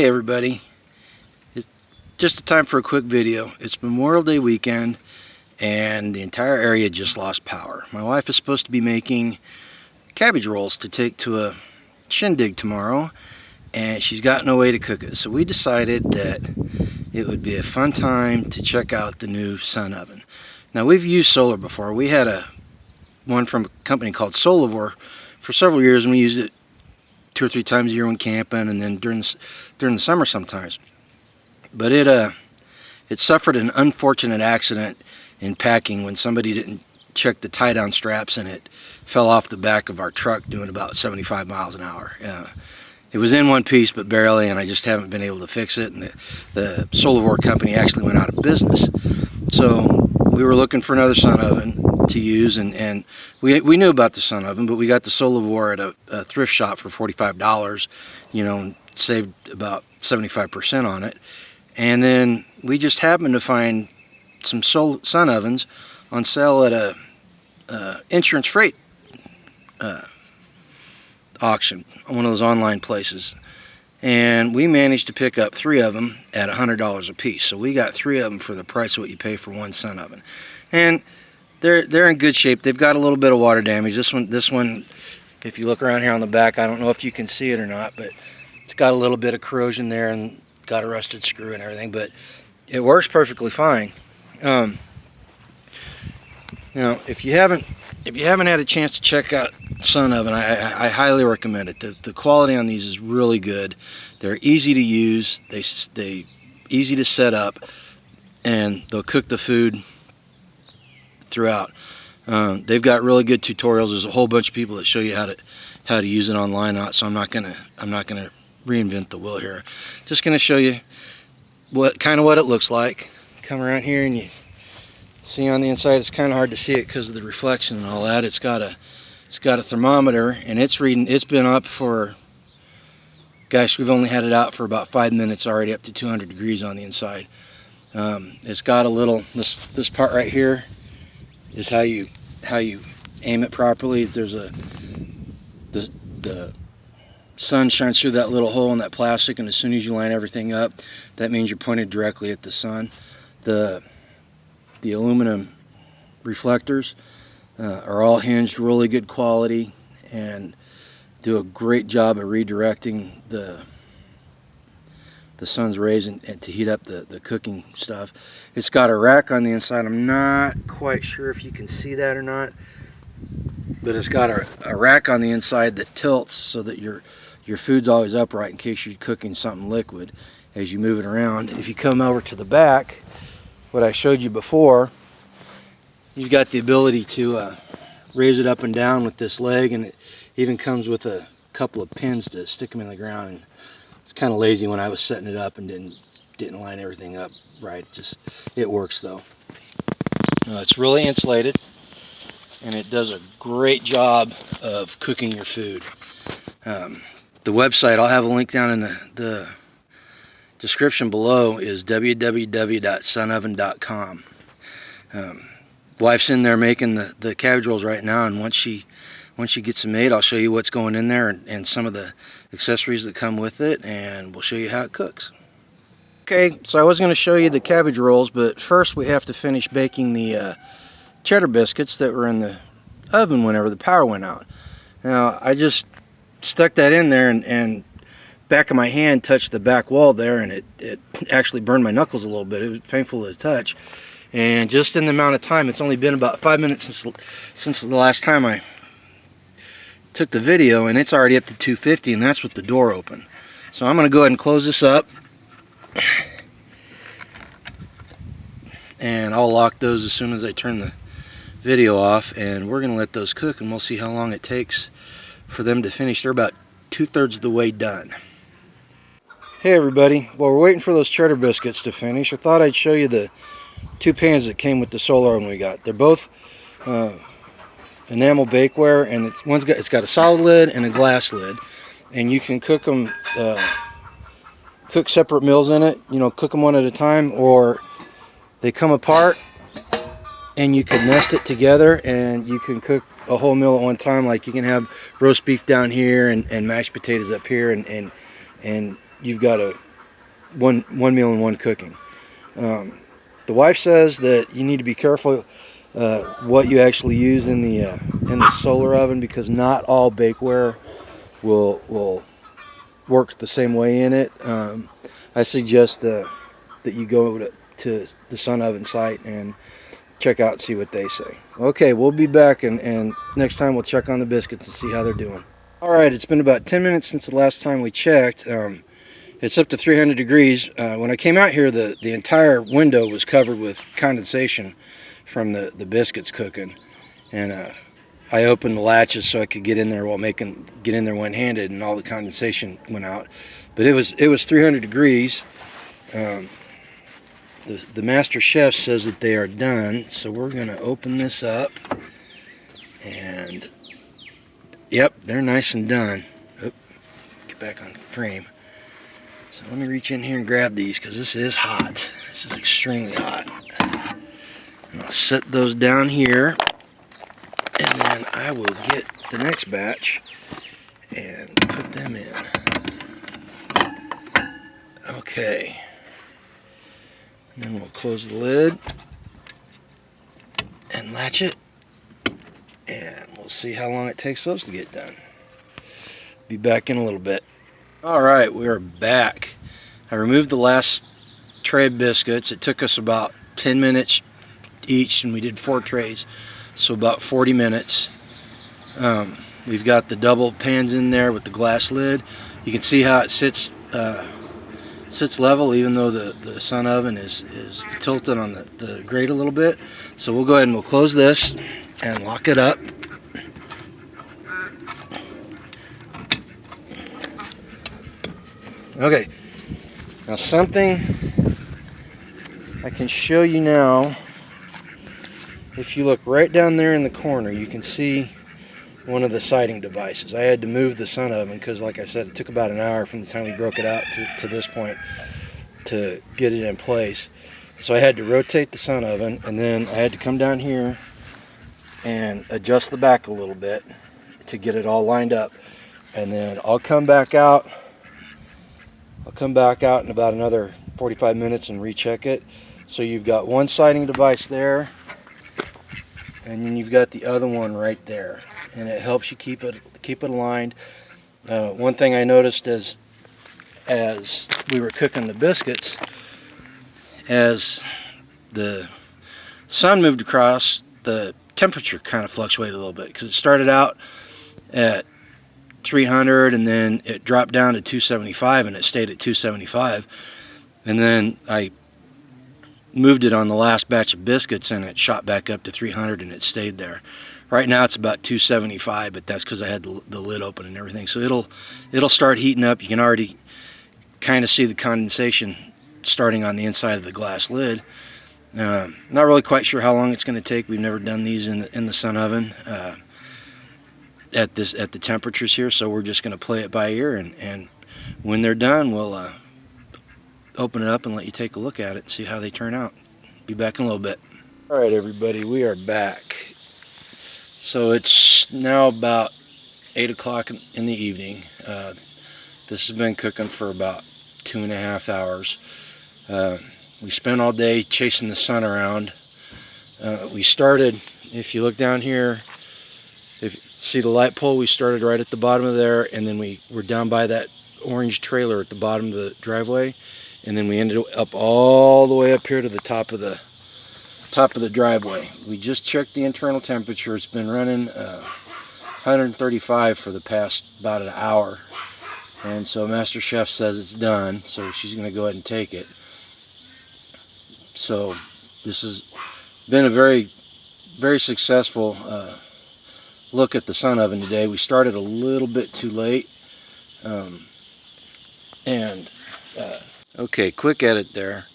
Hey everybody, it's just a time for a quick video. It's Memorial Day weekend and the entire area just lost power. My wife is supposed to be making cabbage rolls to take to a shindig tomorrow, and she's got no way to cook it. So we decided that it would be a fun time to check out the new sun oven. Now, we've used solar before. We had one from a company called Solavore for several years, and we used it 2 or 3 times a year when camping, and then during the summer sometimes. But it suffered an unfortunate accident in packing when somebody didn't check the tie-down straps, and it fell off the back of our truck doing about 75 miles an hour. It was in one piece, but barely, and I just haven't been able to fix it. And the Solavore company actually went out of business. So we were looking for another sun oven to use, and we knew about the sun oven, but we got the Solavore at a thrift shop for $45, and saved about 75% on it. And then we just happened to find some sun ovens on sale at a insurance freight auction, one of those online places, and we managed to pick up 3 of them at $100 a piece. So we got 3 of them for the price of what you pay for one sun oven, and they're in good shape. They've got a little bit of water damage. This one, if you look around here on the back, I don't know if you can see it or not, but it's got a little bit of corrosion there and got a rusted screw and everything, but it works perfectly fine. If you haven't had a chance to check out sun oven, I highly recommend it. The quality on these is really good. They're easy to use. They easy to set up, and they'll cook the food throughout. They've got really good tutorials. There's a whole bunch of people that show you how to use it online. So I'm not gonna reinvent the wheel here. Just gonna show you what it looks like. Come around here and you see on the inside. It's kind of hard to see it because of the reflection and all that. It's got a thermometer, and it's reading. It's been up for, gosh, we've only had it out for about 5 minutes already, up to 200 degrees on the inside. It's got a little, this part right here is how you aim it properly. There's the sun shines through that little hole in that plastic, and as soon as you line everything up, that means you're pointed directly at the sun. The aluminum reflectors are all hinged, really good quality, and do a great job of redirecting the sun's rays and to heat up the cooking stuff. It's got a rack on the inside. I'm not quite sure if you can see that or not, but it's got a rack on the inside that tilts so that your food's always upright in case you're cooking something liquid as you move it around. If you come over to the back, what I showed you before, you've got the ability to raise it up and down with this leg, and it even comes with a couple of pins to stick them in the ground. And it's kind of lazy when I was setting it up and didn't line everything up right. It works though. It's really insulated, and it does a great job of cooking your food. The website, I'll have a link down in the description below, is www.sunoven.com. Wife's in there making the cabbage rolls right now, and once she gets them made, I'll show you what's going in there and some of the accessories that come with it, and we'll show you how it cooks. Okay, so I was going to show you the cabbage rolls, but first we have to finish baking the cheddar biscuits that were in the oven whenever the power went out. Now, I just stuck that in there, and back of my hand touched the back wall there, and it actually burned my knuckles a little bit. It was painful to touch, and just in the amount of time, it's only been about 5 minutes since the last time I took the video, and it's already up to 250, and that's with the door open. So I'm going to go ahead and close this up, and I'll lock those as soon as I turn the video off, and we're going to let those cook, and we'll see how long it takes for them to finish. They're about 2/3 of the way done. Hey everybody, while we're waiting for those cheddar biscuits to finish, I thought I'd show you the 2 pans that came with the solar oven we got. They're both enamel bakeware, and it's got a solid lid and a glass lid, and you can cook them, cook separate meals in it. Cook them one at a time, or they come apart and you can nest it together, and you can cook a whole meal at one time. Like you can have roast beef down here and mashed potatoes up here, and you've got a one meal and one cooking. The wife says that you need to be careful what you actually use in the solar oven, because not all bakeware will work the same way in it. I suggest that you go to the Sun Oven site and check out and see what they say. Okay, we'll be back, and next time we'll check on the biscuits and see how they're doing. Alright, it's been about 10 minutes since the last time we checked. It's up to 300 degrees. When I came out here, the entire window was covered with condensation from the biscuits cooking, and I opened the latches so I could get in there one-handed, and all the condensation went out. But it was 300 degrees. The master chef says that they are done, so we're going to open this up, and yep, they're nice and done. Oop, get back on frame. So let me reach in here and grab these, because this is hot. This is extremely hot. And I'll set those down here, and then I will get the next batch and put them in. Okay. And then we'll close the lid and latch it, and we'll see how long it takes those to get done. Be back in a little bit. Alright, we are back. I removed the last tray of biscuits. It took us about 10 minutes each, and we did 4 trays, so about 40 minutes. We've got the double pans in there with the glass lid. You can see how it sits level, even though the Sun Oven is tilted on the grate a little bit. So we'll go ahead and we'll close this and lock it up. Okay, now something I can show you now. If you look right down there in the corner, you can see one of the sighting devices. I had to move the Sun Oven because, like I said, it took about an hour from the time we broke it out to this point to get it in place. So I had to rotate the Sun Oven, and then I had to come down here and adjust the back a little bit to get it all lined up. And then I'll come back out in about another 45 minutes and recheck it. So you've got one sighting device there, and then you've got the other one right there, and it helps you keep it aligned. One thing I noticed as we were cooking the biscuits, as the sun moved across, the temperature kind of fluctuated a little bit, because it started out at 300, and then it dropped down to 275, and it stayed at 275. And then I moved it on the last batch of biscuits, and it shot back up to 300, and it stayed there. Right now it's about 275, but that's because I had the lid open and everything. So it'll start heating up. You can already kind of see the condensation starting on the inside of the glass lid. Not really quite sure how long it's going to take. We've never done these in the Sun Oven at the temperatures here, so we're just going to play it by ear, and when they're done, we'll open it up and let you take a look at it and see how they turn out. Be back in a little bit. Alright everybody, we are back. So it's now about 8 o'clock in the evening. This has been cooking for about 2.5 hours. We spent all day chasing the sun around. We started, if you look down here, if you see the light pole, we started right at the bottom of there, and then we were down by that orange trailer at the bottom of the driveway, and then we ended up all the way up here to the top of the driveway. We just checked the internal temperature. It's been running 135 for the past about an hour, and so Master Chef says it's done, so she's going to go ahead and take it. So this has been a very, very successful look at the Sun Oven today. We started a little bit too late, okay, quick edit there.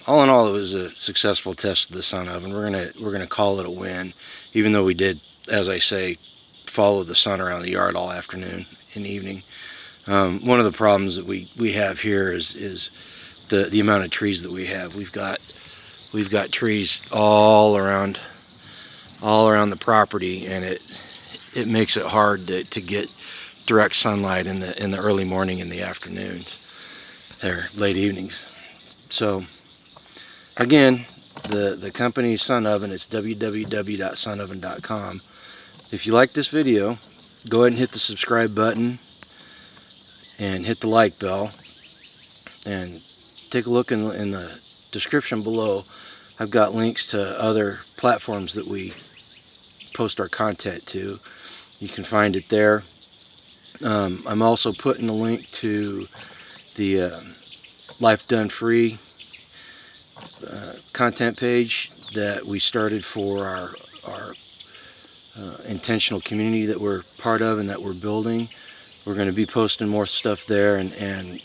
All in all, it was a successful test of the Sun Oven. We're gonna call it a win, even though we did, as I say, follow the sun around the yard all afternoon and evening. One of the problems that we have here is the amount of trees that we have. We've got trees all around the property, and it makes it hard to get direct sunlight in the early morning and the afternoons. They're late evenings. So again, the company Sun Oven, it's www.sunoven.com. If you like this video, go ahead and hit the subscribe button and hit the like bell, and take a look in the description below. I've got links to other platforms that we post our content to. You can find it there. I'm also putting a link to the Life Done Free content page that we started for our intentional community that we're part of and that we're building. We're going to be posting more stuff there and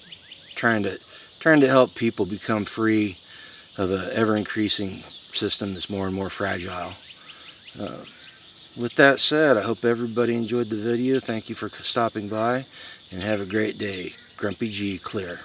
trying to help people become free of an ever-increasing system that's more and more fragile. With that said, I hope everybody enjoyed the video. Thank you for stopping by, and have a great day. Grumpy G clear.